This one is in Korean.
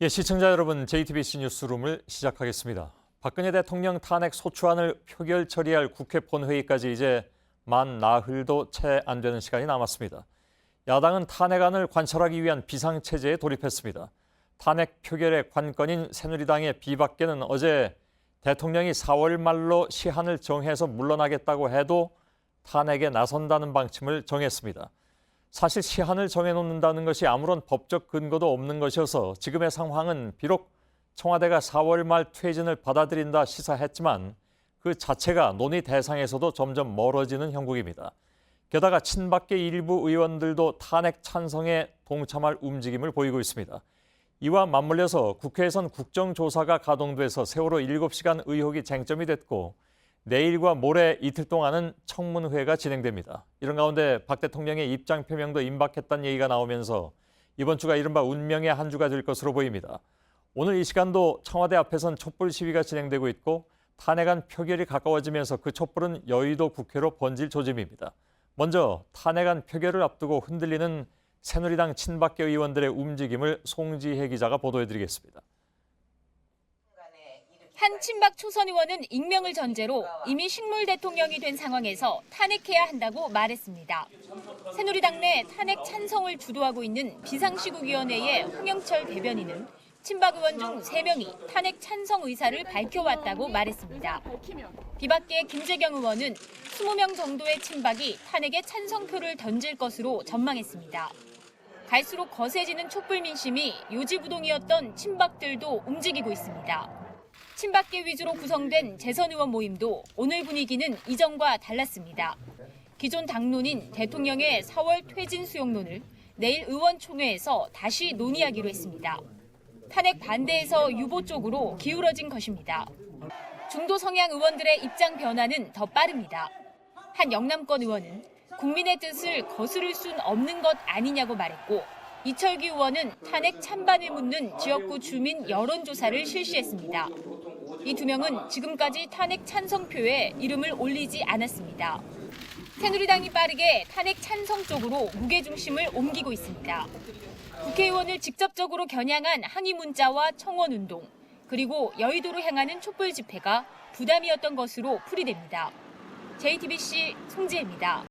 시청자 여러분, JTBC 뉴스룸을 시작하겠습니다. 박근혜 대통령 탄핵 소추안을 표결 처리할 국회 본회의까지 이제 만 나흘도 채 안 되는 시간이 남았습니다. 야당은 탄핵안을 관철하기 위한 비상체제에 돌입했습니다. 탄핵 표결의 관건인 새누리당의 비박계는 어제 대통령이 4월 말로 시한을 정해서 물러나겠다고 해도 탄핵에 나선다는 방침을 정했습니다. 사실 시한을 정해놓는다는 것이 아무런 법적 근거도 없는 것이어서 지금의 상황은 비록 청와대가 4월 말 퇴진을 받아들인다 시사했지만 그 자체가 논의 대상에서도 점점 멀어지는 형국입니다. 게다가 친박계 일부 의원들도 탄핵 찬성에 동참할 움직임을 보이고 있습니다. 이와 맞물려서 국회에선 국정조사가 가동돼서 세월호 7시간 의혹이 쟁점이 됐고 내일과 모레 이틀 동안은 청문회가 진행됩니다. 이런 가운데 박 대통령의 입장 표명도 임박했다는 얘기가 나오면서 이번 주가 이른바 운명의 한 주가 될 것으로 보입니다. 오늘 이 시간도 청와대 앞에선 촛불 시위가 진행되고 있고 탄핵안 표결이 가까워지면서 그 촛불은 여의도 국회로 번질 조짐입니다. 먼저 탄핵안 표결을 앞두고 흔들리는 새누리당 친박계 의원들의 움직임을 송지혜 기자가 보도해드리겠습니다. 한 친박 초선 의원은 익명을 전제로 이미 식물 대통령이 된 상황에서 탄핵해야 한다고 말했습니다. 새누리당 내 탄핵 찬성을 주도하고 있는 비상시국위원회의 홍영철 대변인은 친박 의원 중 3명이 탄핵 찬성 의사를 밝혀왔다고 말했습니다. 비박계 김재경 의원은 20명 정도의 친박이 탄핵에 찬성표를 던질 것으로 전망했습니다. 갈수록 거세지는 촛불 민심이 요지부동이었던 친박들도 움직이고 있습니다. 친박계 위주로 구성된 재선 의원 모임도 오늘 분위기는 이전과 달랐습니다. 기존 당론인 대통령의 4월 퇴진 수용론을 내일 의원총회에서 다시 논의하기로 했습니다. 탄핵 반대에서 유보 쪽으로 기울어진 것입니다. 중도 성향 의원들의 입장 변화는 더 빠릅니다. 한 영남권 의원은 국민의 뜻을 거스를 순 없는 것 아니냐고 말했고 이철규 의원은 탄핵 찬반을 묻는 지역구 주민 여론조사를 실시했습니다. 이 2명은 지금까지 탄핵 찬성표에 이름을 올리지 않았습니다. 새누리당이 빠르게 탄핵 찬성 쪽으로 무게중심을 옮기고 있습니다. 국회의원을 직접적으로 겨냥한 항의 문자와 청원운동, 그리고 여의도로 향하는 촛불 집회가 부담이었던 것으로 풀이됩니다. JTBC 송지혜입니다.